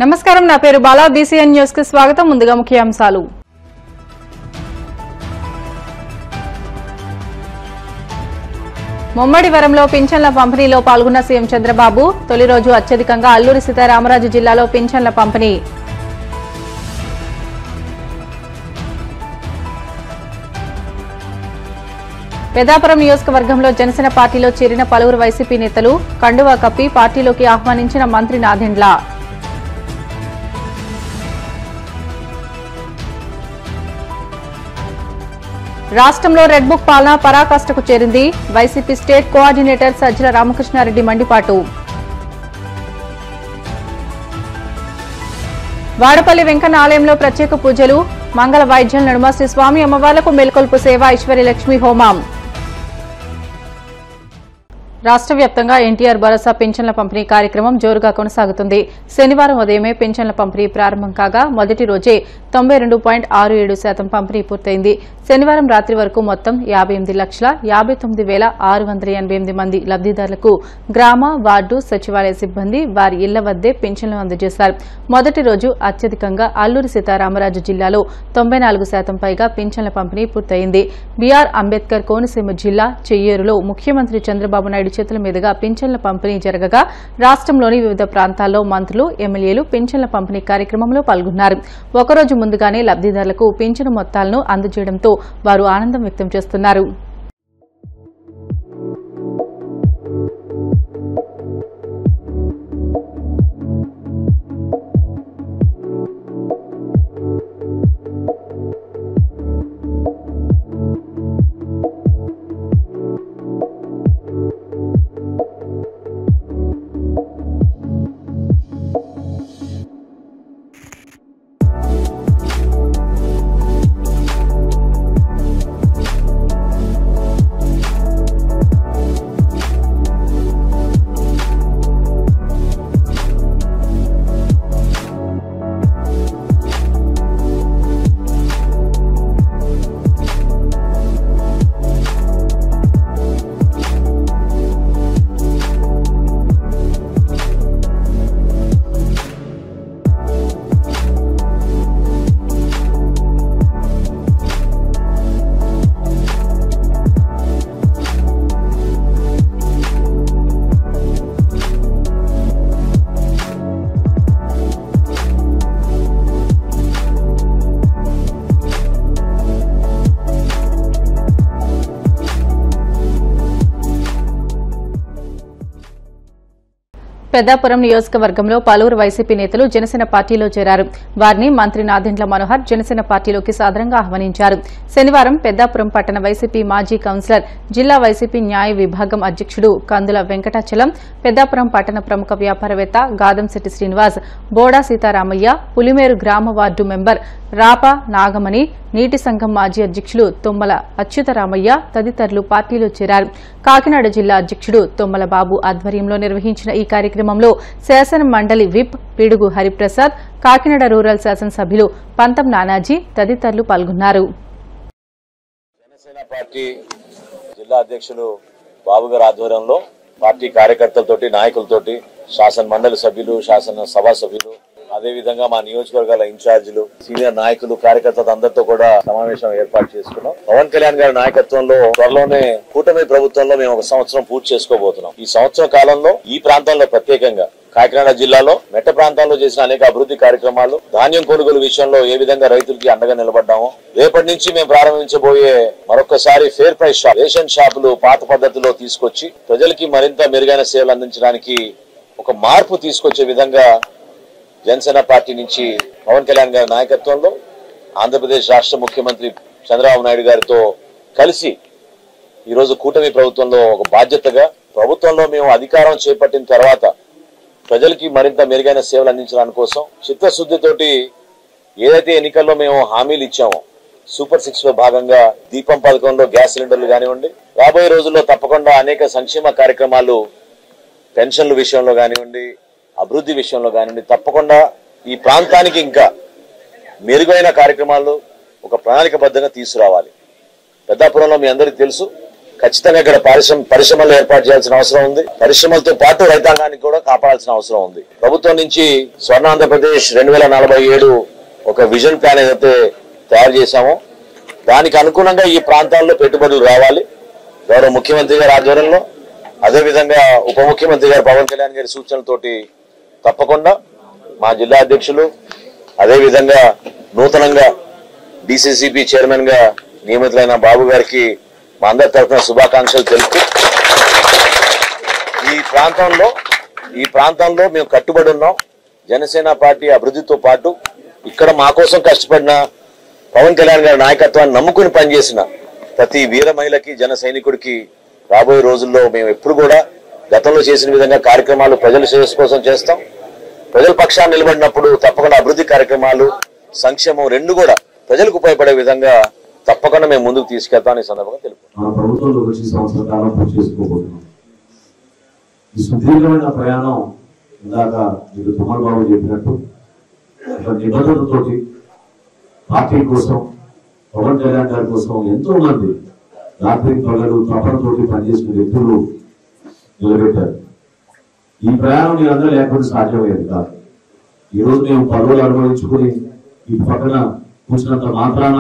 నమస్కారం, నా పేరు బాలా. బీసీఎన్ న్యూస్ కి స్వాగతం. ముందుగా ముఖ్యాంశాలు. ముమ్మడివరంలో పింఛన్ల పంపిణీలో పాల్గొన్న సీఎం చంద్రబాబు. తొలి రోజు అత్యధికంగా అల్లూరి సీతారామరాజు జిల్లాలో పింఛన్ల పంపిణీ. పెద్దాపురం నియోజకవర్గంలో జనసేన పార్టీలో చేరిన పలువురు వైసీపీ నేతలు. కండువా కప్పి పార్టీలోకి ఆహ్వానించిన మంత్రి నాదెండ్ల. రాష్ట్రంలో రెడ్ బుక్ పాలన పరాకాష్ఠకు చేరింది. YCP state coordinator Sajjala Ramakrishna Reddy మండిపాటు. వాడపల్లి వెంకన్న ఆలయంలో ప్రత్యేక పూజలు. మంగళ వాయిద్యం నడుమ శ్రీ స్వామి అమ్మవార్లకు మేల్కొల్పు సేవ, ఐశ్వర్యలక్ష్మి హోమం. రాష్ట్ర వ్యాప్తంగా ఎన్టీఆర్ భరోసా పింఛన్ల పంపిణీ కార్యక్రమం జోరుగా కొనసాగుతుంది. శనివారం ఉదయమే పింఛన్ల పంపిణీ ప్రారంభం కాగా మొదటి రోజే 92.67% పంపిణీ పూర్తయింది. శనివారం రాత్రి వరకు మొత్తం 58,59,688 మంది లబ్దిదారులకు గ్రామ, వార్డు, సచివాలయ సిబ్బంది వారి ఇళ్ల వద్దే పింఛన్లు అందజేశారు. మొదటి రోజు అత్యధికంగా అల్లూరి సీతారామరాజు జిల్లాలో 94% పైగా పింఛన్ల పంపిణీ పూర్తయింది. బీఆర్ అంబేద్కర్ కోనసీమ జిల్లా చెయ్యేరులో ముఖ్యమంత్రి చంద్రబాబు నాయుడు చేతుల మీదుగా పింఛన్ల పంపిణీ జరగగా రాష్ట్రంలోని వివిధ ప్రాంతాల్లో మంత్రులు, ఎమ్మెల్యేలు పింఛన్ల పంపిణీ కార్యక్రమంలో పాల్గొన్నారు. ఒకరోజు ముందుగానే లబ్దిదారులకు పింఛను మొత్తాలను అందజేయడంతో వారు ఆనందం వ్యక్తం చేస్తున్నారు. పెద్దాపురం నియోజకవర్గంలో పలువురు వైసీపీ నేతలు జనసేన పార్టీలో చేరారు. వారిని మంత్రి నాదెండ్ల మనోహర్ జనసేన పార్టీలోకి సాదరంగా ఆహ్వానించారు. శనివారం పెద్దాపురం పట్టణ వైసీపీ మాజీ కౌన్సిలర్, జిల్లా వైసీపీ న్యాయ విభాగం అధ్యక్షుడు కందుల వెంకటాచలం, పెద్దాపురం పట్టణ ప్రముఖ వ్యాపారవేత్త గాదంశెట్టి శ్రీనివాస్, బోడా సీతారామయ్య, పులిమేరు గ్రామ వార్డు మెంబర్ రాప నాగమణి, నీటి సంఘం మాజీ అధ్యక్షులు తుమ్మల అచ్యుతరామయ్య తదితరులు పార్టీలో చేరారు. కాకినాడ జిల్లా అధ్యక్షుడు తుమ్మల బాబు ఆధ్వర్యంలో నిర్వహించిన ఈ కార్యక్రమంలో శాసన మండలి విప్ పిడుగు హరిప్రసాద్, కాకినాడ రూరల్ శాసనసభ్యులు పంతం నానాజీ తదితరులు పాల్గొన్నారు. జనసేన పార్టీ జిల్లా అధ్యక్షులు బాబు గారి ఆధ్వర్యంలో పార్టీ కార్యకర్తలతోటి, నాయకులతోటి, శాసన మండలి సభ్యులు, శాసన సభా సభ్యులు, అదేవిధంగా మా నియోజకవర్గాల ఇన్ఛార్జీలు, సీనియర్ నాయకులు, కార్యకర్తలు అందరితో కూడా సమావేశం ఏర్పాటు చేసుకున్నాం. పవన్ కళ్యాణ్ గారి నాయకత్వంలో త్వరలోనే కూటమి ప్రభుత్వంలో మేము 1 సంవత్సరం పూర్తి చేసుకోబోతున్నాం. ఈ సంవత్సరం కాలంలో ఈ ప్రాంతంలో ప్రత్యేకంగా కాకినాడ జిల్లాలో మెట్ట ప్రాంతాల్లో చేసిన అనేక అభివృద్ధి కార్యక్రమాలు, ధాన్యం కొనుగోలు విషయంలో ఏ విధంగా రైతులకి అండగా నిలబడ్డామో, రేపటి నుంచి మేము ప్రారంభించబోయే మరొకసారి ఫేర్ ప్రైస్ షాప్, రేషన్ షాపులు పాత పద్ధతిలో తీసుకొచ్చి ప్రజలకి మరింత మెరుగైన సేవలు అందించడానికి ఒక మార్పు తీసుకొచ్చే విధంగా జనసేన పార్టీ నుంచి పవన్ కళ్యాణ్ గారి నాయకత్వంలో ఆంధ్రప్రదేశ్ రాష్ట్ర ముఖ్యమంత్రి చంద్రబాబు నాయుడు గారితో కలిసి ఈరోజు కూటమి ప్రభుత్వంలో ఒక బాధ్యతగా, ప్రభుత్వంలో మేము అధికారం చేపట్టిన తర్వాత ప్రజలకి మరింత మెరుగైన సేవలు అందించడానికి కోసం చిత్తశుద్ధితోటి ఏదైతే ఎన్నికల్లో మేము హామీలు ఇచ్చామో సూపర్ 6 లో భాగంగా దీపం పథకంలో గ్యాస్ సిలిండర్లు కానివ్వండి, రాబోయే రోజుల్లో తప్పకుండా అనేక సంక్షేమ కార్యక్రమాలు, పెన్షన్ల విషయంలో కానివ్వండి, అభివృద్ధి విషయంలో కానివ్వండి, తప్పకుండా ఈ ప్రాంతానికి ఇంకా మెరుగైన కార్యక్రమాలు ఒక ప్రణాళికబద్ధంగా తీసుకురావాలి. పెద్దాపురంలో మీ అందరికీ తెలుసు, ఖచ్చితంగా ఇక్కడ పరిశ్రమలు ఏర్పాటు చేయాల్సిన అవసరం ఉంది. పరిశ్రమలతో పాటు రైతాంగానికి కూడా కాపాడాల్సిన అవసరం ఉంది. ప్రభుత్వం నుంచి స్వర్ణాంధ్రప్రదేశ్ 2047 ఒక విజన్ ప్లాన్ ఏదైతే తయారు చేశామో దానికి అనుగుణంగా ఈ ప్రాంతాల్లో పెట్టుబడులు రావాలి. గౌరవ ముఖ్యమంత్రి గారి ఆధ్వర్యంలో, అదేవిధంగా ఉప ముఖ్యమంత్రి గారు పవన్ కళ్యాణ్ గారి సూచనలతోటి తప్పకుండా మా జిల్లా అధ్యక్షులు, అదేవిధంగా నూతనంగా డిసిసిబి చైర్మన్ గా నియమితులైన బాబు గారికి మా అందరి తరఫున శుభాకాంక్షలు తెలుపుతూ ఈ ప్రాంతంలో మేము కట్టుబడి ఉన్నాం. జనసేన పార్టీ అభివృద్ధితో పాటు ఇక్కడ మా కోసం కష్టపడిన పవన్ కళ్యాణ్ గారి నాయకత్వాన్ని నమ్ముకుని పనిచేసిన ప్రతి వీర మహిళకి, జన సైనికుడికి రాబోయే రోజుల్లో మేము ఎప్పుడు కూడా గతంలో చేసిన విధంగా కార్యక్రమాలు ప్రజల శ్రేయస్సు కోసం చేస్తాం. ప్రజల పక్షాన్ని నిలబడినప్పుడు తప్పకుండా అభివృద్ధి కార్యక్రమాలు, సంక్షేమం రెండు కూడా ప్రజలకు ఉపయోగపడే విధంగా తప్పకుండా మేము ముందుకు తీసుకెళ్తామని సందర్భంగా తెలుపుతున్నాం. ఈ సుదీర్ఘమైన ప్రయాణం ఇందాక మీకు తుమ్మల బాబు చెప్పినట్టు ఒక నిబద్ధతతోటి పార్టీ కోసం, పవన్ కళ్యాణ్ గారి కోసం ఎంతో మంది రాత్రి పగలు తపనతోటి పనిచేసిన వ్యక్తులు నిలబెట్టారు. ఈ ప్రయాణం మీరందరూ లేకపోతే సాధ్యమయ్యేది కాదు. ఈ రోజు మేము పదవులు అనుభవించుకుని ఈ పక్కన కూర్చున్నంత మాత్రాన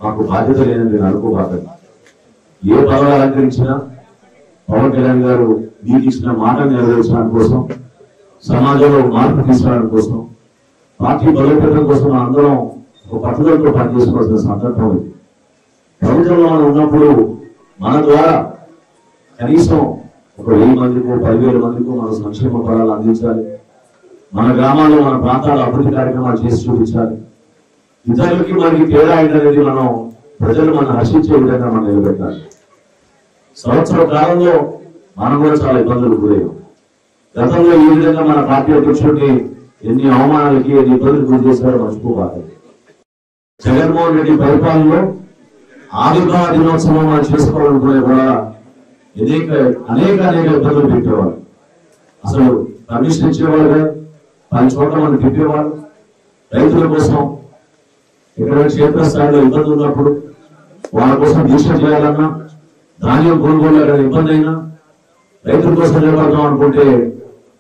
మాకు బాధ్యత లేదని నేను అనుకోబాకండి. ఏ పదవులు అలంకరించినా పవన్ కళ్యాణ్ గారు మీకు ఇచ్చిన మాటను నెరవేర్చడానికి కోసం, సమాజంలో మార్పు తీసుకురావడం కోసం, పార్టీ బలోపేతం కోసం అందరం ఒక పట్టుదలతో పనిచేసుకోవాల్సిన సందర్భం ఇది. ప్రభుత్వంలో మనం ఉన్నప్పుడు మన ద్వారా కనీసం ఒక 1000 మందికో 10,000 మందికో మన సంక్షేమ ఫలాలు అందించాలి. మన గ్రామాల్లో, మన ప్రాంతాల్లో అభివృద్ధి కార్యక్రమాలు చేసి చూపించాలి. ఇతరులకి మనకి తేడా ఏంటనేది ప్రజలు మనం హర్షించే విధంగా మనం నిలబెట్టాలి. సంవత్సర కాలంలో మనం కూడా చాలా ఇబ్బందులు గురయ్యాం. గతంలో ఈ విధంగా మన పార్టీ అధ్యక్షుడిని ఎన్ని అవమానాలకి, ఎన్ని ఇబ్బందులు గురి చేశారో మర్చిపోవాలి. జగన్మోహన్ రెడ్డి పరిపాలనలో ఆవిర్భావ దినోత్సవం మనం చేసుకోవాలనుకునే కూడా అనేక ఇబ్బందులు పెట్టేవాళ్ళు. అసలు పర్మిషన్ ఇచ్చేవాళ్ళు, 10 చోట్ల మనం తిప్పేవాళ్ళు. రైతుల కోసం ఇక్కడ క్షేత్రస్థాయిలో ఇబ్బంది ఉన్నప్పుడు వాళ్ళ కోసం దీక్ష చేయాలన్నా, ధాన్యం కొనుగోలు ఇబ్బంది అయినా, రైతుల కోసం నిలబడతాం అనుకుంటే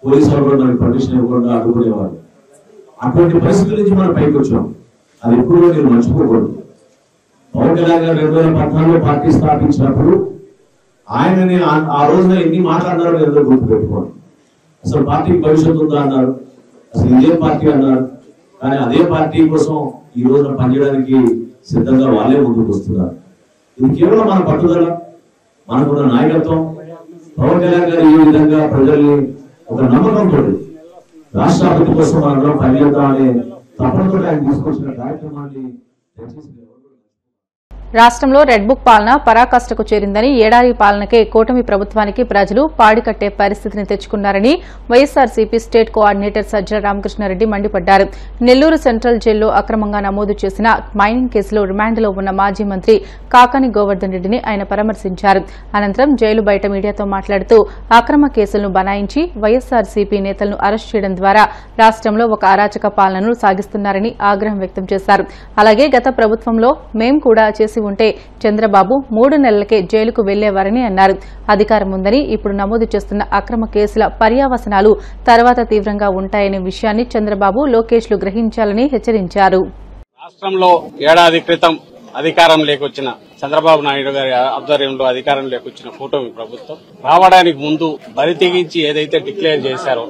పోలీసులు కూడా మనకి పర్మిషన్ ఇవ్వకుండా అడ్డుకునేవాళ్ళు. అటువంటి పరిస్థితుల నుంచి మనం పైకి వచ్చాం. అది ఎప్పుడు నేను మర్చిపోకూడదు. పవన్ కళ్యాణ్ గారు 2014లో పార్టీ స్థాపించినప్పుడు ఆయనని ఆ రోజున ఎన్ని మాట్లాడినారో అందరూ గుర్తుపెట్టుకోండి. అసలు పార్టీకి భవిష్యత్తు ఉందా అన్నారు, అసలు ఇదే పార్టీ అన్నారు. కానీ అదే పార్టీ కోసం ఈ రోజున పనిచేయడానికి సిద్ధంగా వాళ్ళే ముందుకు వస్తున్నారు. ఇది కేవలం మన పట్టుదల, మనకున్న నాయకత్వం. పవన్ కళ్యాణ్ గారు ఈ విధంగా ప్రజల్ని ఒక నమ్మకంతో రాష్ట్ర అభివృద్ధి కోసం మనం పనిచేద్దామనే తపనతో ఆయన తీసుకొచ్చిన కార్యక్రమాన్ని రాష్ట్రంలో రెడ్ బుక్ పాలన పరాకాష్ఠకు చేరిందని, ఏడాది పాలనకే కూటమి ప్రభుత్వానికి ప్రజలు పాడికట్టే పరిస్థితిని తెచ్చుకున్నారని వైఎస్సార్సీపీ స్టేట్ కోఆర్డినేటర్ సజ్జల రామకృష్ణారెడ్డి మండిపడ్డారు. నెల్లూరు సెంట్రల్ జైల్లో అక్రమంగా నమోదు చేసిన మైనింగ్ కేసులో రిమాండ్లో ఉన్న మాజీ మంత్రి కాకాని గోవర్ధన్ రెడ్డిని ఆయన పరామర్శించారు. అనంతరం జైలు బయట మీడియాతో మాట్లాడుతూ అక్రమ కేసులను బనాయించి వైఎస్సార్సీపీ నేతలను అరెస్ట్ చేయడం ద్వారా రాష్ట్రంలో ఒక అరాచక పాలనను సాగిస్తున్నారని ఆగ్రహం వ్యక్తం చేశారు. అలాగే గత ప్రభుత్వంలో మేం కూడా చేసి ఉంటే చంద్రబాబు 3 నెలలకే జైలుకు వెళ్లేవారని అన్నారు. అధికారం ఉందని ఇప్పుడు నమోదు చేస్తున్న అక్రమ కేసుల పర్యావసనాలు తర్వాత తీవ్రంగా ఉంటాయనే విషయాన్ని చంద్రబాబు, లోకేష్లు గ్రహించాలని హెచ్చరించారు. రాష్ట్రంలో ఏడాది క్రితం అధికారం లేకొచ్చిన చంద్రబాబు నాయుడు గారి ఆధ్వర్యంలో అధికారం లేకొచ్చిన కూటమి ప్రభుత్వం రావడానికి ముందు బరి తెగించి ఏదైతే డిక్లేర్ చేశారో,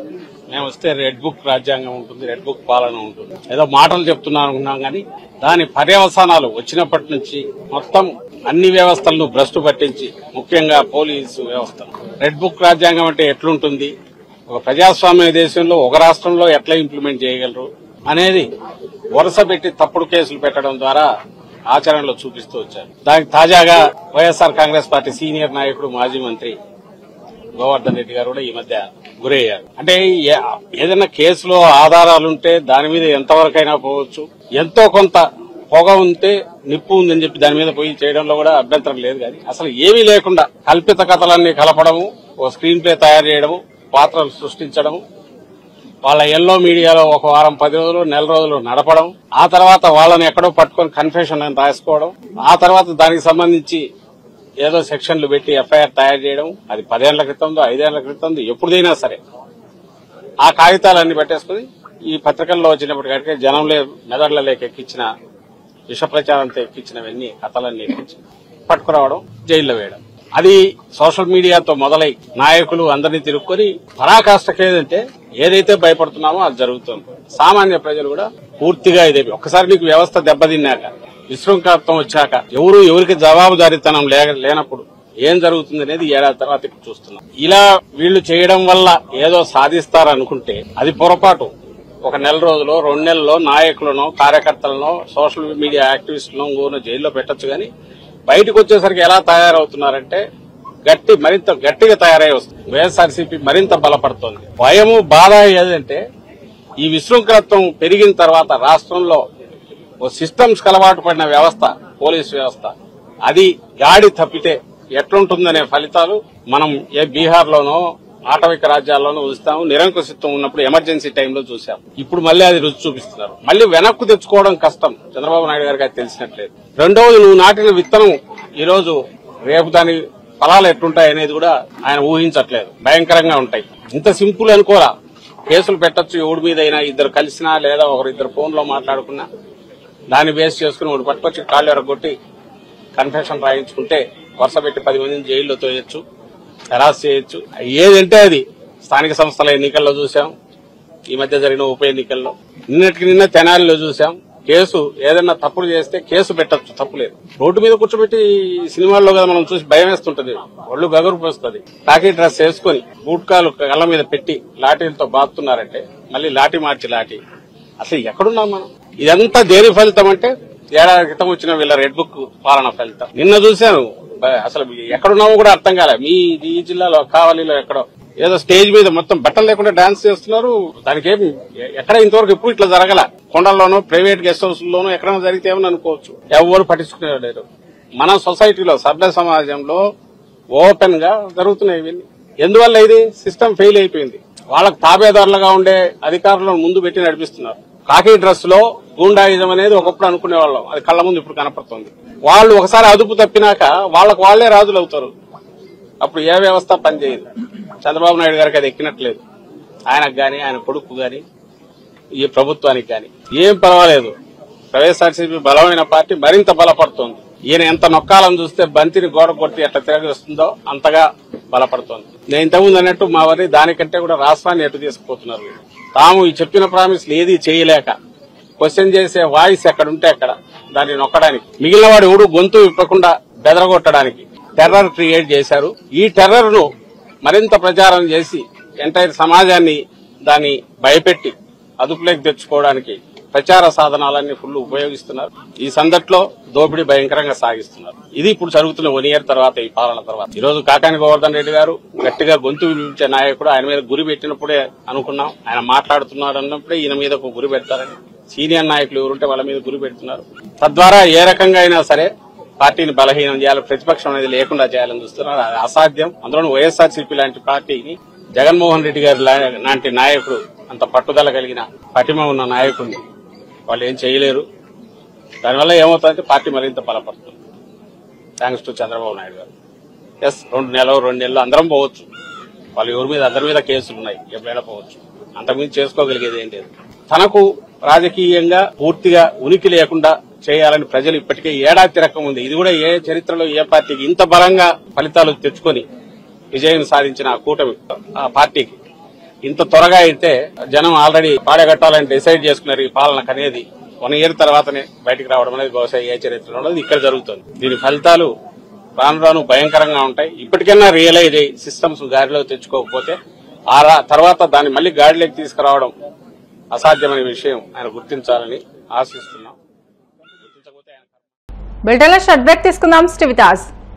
మేము వస్తే రెడ్ బుక్ రాజ్యాంగం ఉంటుంది, రెడ్ బుక్ పాలన ఉంటుంది, ఏదో మాటలు చెప్తున్నాం అనుకున్నాం. కానీ దాని పర్యవసానాలు వచ్చినప్పటి నుంచి మొత్తం అన్ని వ్యవస్థలను భ్రష్టు పట్టించి, ముఖ్యంగా పోలీసు వ్యవస్థ. రెడ్ బుక్ రాజ్యాంగం అంటే ఎట్లుంటుంది, ఒక ప్రజాస్వామ్య దేశంలో ఒక రాష్ట్రంలో ఎట్లా ఇంప్లిమెంట్ చేయగలరు అనేది వరుస పెట్టి తప్పుడు కేసులు పెట్టడం ద్వారా ఆచరణలో చూపిస్తూ వచ్చారు. దానికి తాజాగా వైఎస్ఆర్ కాంగ్రెస్ పార్టీ సీనియర్ నాయకుడు, మాజీ మంత్రి గోవర్ధన్ రెడ్డి గారు కూడా ఈ మధ్య గురయ్యారు. అంటే ఏదైనా కేసులో ఆధారాలుంటే దాని మీద ఎంతవరకైనా పోవచ్చు. ఎంతో కొంత పొగ ఉంటే నిప్పు ఉందని చెప్పి దాని మీద పోయి చేయడంలో కూడా అభ్యంతరం లేదు. కానీ అసలు ఏమీ లేకుండా కల్పిత కథలన్నీ కలపడము, ఓ స్క్రీన్ ప్లే తయారు చేయడము, పాత్రలు సృష్టించడము, వాళ్ళ ఎల్లో మీడియాలో ఒక వారం 10 రోజులు, నెల రోజులు నడపడం, ఆ తర్వాత వాళ్ళని ఎక్కడో పట్టుకొని కన్ఫెషన్ అని రాసుకోవడం, ఆ తర్వాత దానికి సంబంధించి ఏదో సెక్షన్లు పెట్టి ఎఫ్ఐఆర్ తయారు చేయడం, అది 10 ఏళ్ల క్రితందో 5 ఏళ్ల క్రితందో ఎప్పుడైనా సరే ఆ కాగితాలన్నీ పెట్టేసుకుని ఈ పత్రికల్లో వచ్చినప్పటికంటే జనంలో మెదళ్లలోకి ఎక్కించిన విష ప్రచారంతో ఎక్కించినవన్నీ కథలన్నీ ఎక్కించి పట్టుకురావడం, జైల్లో వేయడం. అది సోషల్ మీడియాతో మొదలై నాయకులు అందరినీ తిరుక్కొని పరాకాష్ఠకేదంటే ఏదైతే భయపడుతున్నామో అది జరుగుతుంది. సామాన్య ప్రజలు కూడా పూర్తిగా ఇదే. ఒక్కసారి నీకు వ్యవస్థ దెబ్బతిన్నాక, విశృంఖలత్వం వచ్చాక, ఎవరికి జవాబుదారీతనం లేనప్పుడు ఏం జరుగుతుంది అనేది ఏడాది తర్వాత ఇప్పుడు చూస్తున్నాం. ఇలా వీళ్లు చేయడం వల్ల ఏదో సాధిస్తారనుకుంటే అది పొరపాటు. ఒక నెల రోజులో 2 నెలల్లో నాయకులను, కార్యకర్తలను, సోషల్ మీడియా యాక్టివిస్టులను జైల్లో పెట్టొచ్చు. గాని బయటకు వచ్చేసరికి ఎలా తయారవుతున్నారంటే మరింత గట్టిగా తయారై వస్తుంది. వైఎస్ఆర్సీపీ మరింత బలపడుతోంది. భయము, బాధ ఏదంటే ఈ విశృంఖలత్వం పెరిగిన తర్వాత రాష్ట్రంలో ఓ సిస్టమ్స్ అలవాటు పడిన వ్యవస్థ, పోలీస్ వ్యవస్థ, అది గాడి తప్పితే ఎట్లుంటుందనే ఫలితాలు మనం బీహార్లోనో ఆటవిక రాజ్యాల్లోనూ చూస్తాము. నిరంకుశత్వం ఉన్నప్పుడు ఎమర్జెన్సీ టైంలో చూసాం. ఇప్పుడు మళ్ళీ అది రుచి చూపిస్తున్నారు. మళ్ళీ వెనక్కు తెచ్చుకోవడం కష్టం. చంద్రబాబు నాయుడు గారికి అది తెలిసినట్లేదు. రెండవది, నువ్వు నాటిన విత్తనం ఈ రోజు రేపు దాని ఫలాలు ఎట్లుంటాయి అనేది కూడా ఆయన ఊహించట్లేదు. భయంకరంగా ఉంటాయి. ఇంత సింపుల్ అనుకోరా. కేసులు పెట్టొచ్చు ఎవడి మీద అయినా, ఇద్దరు కలిసినా లేదా ఒకరిద్దరు ఫోన్ లో మాట్లాడుకున్నా దాన్ని బేస్ చేసుకుని ఒకటి పట్టుకొచ్చి కాళ్ళు ఎరగొట్టి కన్ఫెషన్ రాయించుకుంటే వరుస పెట్టి 10 మందిని జైల్లో తోయొచ్చు, హెరాస్ చేయొచ్చు. ఏదంటే అది స్థానిక సంస్థల ఎన్నికల్లో చూసాం. ఈ మధ్య జరిగిన ఉప ఎన్నికల్లో నిన్న తెనాలిలో చూసాం. కేసు ఏదైనా తప్పులు చేస్తే కేసు పెట్టచ్చు, తప్పులేదు. రోడ్డు మీద కూర్చోబెట్టి సినిమాల్లో కదా మనం చూసి భయం వేస్తుంటది, ఒళ్ళు గగురు పోస్తుంది. కాకి డ్రెస్ వేసుకుని బూట్కాలు కళ్ళ మీద పెట్టి లాఠీలతో బాగుతున్నారంటే మళ్ళీ లాఠీ మార్చి లాఠీ. అసలు ఎక్కడున్నాం మనం? ఇదంతా దేని ఫలితం అంటే ఏడాది క్రితం వచ్చిన వీళ్ళ రెడ్ బుక్ పాలన ఫలితం. నిన్న చూశాను. అసలు ఎక్కడున్నామో కూడా అర్థం కాలే. ఈ జిల్లాలో కావలిలో ఎక్కడో ఏదో స్టేజ్ మీద మొత్తం బట్టలు లేకుండా డాన్స్ చేస్తున్నారు. దానికి ఎక్కడ ఇంతవరకు ఎప్పుడు ఇట్లా జరగల. కొండల్లోనూ, ప్రైవేట్ గెస్ట్ హౌస్ లోనూ ఎక్కడైనా జరిగితే ఏమని అనుకోవచ్చు. ఎవరు పట్టించుకునేవారు. మన సొసైటీలో, సభ్య సమాజంలో ఓపెన్ గా జరుగుతున్నాయి ఇవన్నీ. ఎందువల్ల ఇది సిస్టమ్ ఫెయిల్ అయిపోయింది. వాళ్ళకు తాబేదారులుగా ఉండే అధికారులను ముందు పెట్టి నడిపిస్తున్నారు. కాకి డ్రెస్ లో గూండాయిజం అనేది ఒకప్పుడు అనుకునేవాళ్ళం, అది కళ్ల ముందు ఇప్పుడు కనపడుతుంది. వాళ్ళు ఒకసారి అదుపు తప్పినాక వాళ్ళకు వాళ్లే రాజులు అవుతారు. అప్పుడు ఏ వ్యవస్థ పనిచేయదు. చంద్రబాబు నాయుడు గారికి అది ఎక్కినట్లేదు. ఆయనకు గాని, ఆయన కొడుకు గాని, ఈ ప్రభుత్వానికి గాని ఏం పర్వాలేదు. వైఎస్ఆర్సీపీ బలమైన పార్టీ మరింత బలపడుతోంది. ఈయన ఎంత నొక్కాలని చూస్తే బంతిని గోడ కొట్టి ఎట్లా తిరగొస్తుందో అంతగా బలపడుతోంది. నేను ఇంతకుముందు అన్నట్టు మా వారి దానికంటే కూడా రాష్ట్రాన్ని ఎటు తీసుకుపోతున్నారు. తాము ఈ చెప్పిన ప్రామిస్లు ఏది చేయలేక క్వశ్చన్ చేసే వాయిస్ ఎక్కడుంటే అక్కడ దాన్ని నొక్కడానికి, మిగిలిన వాడు ఎవడు గొంతు విప్పకుండా బెదరగొట్టడానికి టెర్రర్ క్రియేట్ చేశారు. ఈ టెర్రర్ ను మరింత ప్రచారం చేసి ఎంటైర్ సమాజాన్ని దాన్ని భయపెట్టి అదుపులోకి తెచ్చుకోవడానికి ప్రచార సాధనాలన్నీ ఫుల్ ఉపయోగిస్తున్నారు. ఈ సందట్లో దోపిడీ భయంకరంగా సాగిస్తున్నారు. ఇది ఇప్పుడు జరుగుతున్న 1 year తర్వాత, ఈ పాలన తర్వాత. ఈ రోజు కాకాని గోవర్ధన్ రెడ్డి గారు గట్టిగా గొంతు వినిపించే నాయకుడు. ఆయన మీద గురి పెట్టినప్పుడే అనుకున్నాం, ఆయన మాట్లాడుతున్నాడు అన్నప్పుడే ఈయన మీద ఒక గురి పెడతారని. సీనియర్ నాయకులు ఎవరుంటే వాళ్ళ మీద గురి పెడుతున్నారు. తద్వారా ఏ రకంగా అయినా సరే పార్టీని బలహీనం చేయాలి, ప్రతిపక్షం అనేది లేకుండా చేయాలని చూస్తున్నారు. అది అసాధ్యం. అందులో వైఎస్ఆర్సీపీ లాంటి పార్టీని, జగన్మోహన్ రెడ్డి గారు లాంటి నాయకుడు, అంత పట్టుదల కలిగిన పటిమ ఉన్న నాయకుడిని వాళ్ళు ఏం చేయలేరు. దానివల్ల ఏమవుతుందంటే పార్టీ మరింత బలపడుతుంది. థ్యాంక్స్ టు చంద్రబాబు నాయుడు గారు. 2 నెలలు అందరం పోవచ్చు. వాళ్ళు ఎవరి మీద, అందరి మీద కేసులు ఉన్నాయి, ఎప్పుడైనా పోవచ్చు. అంతకుమించి చేసుకోగలిగేది ఏం లేదు. తనకు రాజకీయంగా పూర్తిగా ఉనికి లేకుండా చేయాలని ప్రజలు ఇప్పటికే ఏడాది తిరగక ఉంది. ఇది కూడా ఏ చరిత్రలో ఏ పార్టీకి ఇంత బలంగా ఫలితాలు తెచ్చుకొని విజయం సాధించిన కూటమి ఆ పార్టీకి ఇంత త్వరగా అయితే జనం ఆల్రెడీ పాడగట్టాలని డిసైడ్ చేసుకున్నారు. ఈ పాలనకు అనేది 1 year తర్వాతనే బయటకు రావడం అనేది బహుశా ఏ చరిత్రలో ఉన్నది ఇక్కడ జరుగుతుంది. దీని ఫలితాలు రాను రాను భయంకరంగా ఉంటాయి. ఇప్పటికైనా రియలైజ్ అయ్యి సిస్టమ్స్ గాడిలో తెచ్చుకోకపోతే ఆ తర్వాత దాన్ని మళ్లీ గాడిలోకి తీసుకురావడం అసాధ్యమైన విషయం ఆయన గుర్తించాలని ఆశిస్తున్నాం. బులెటిన్లో షార్ట్ బ్రేక్ తీసుకుందాం. Stay with us.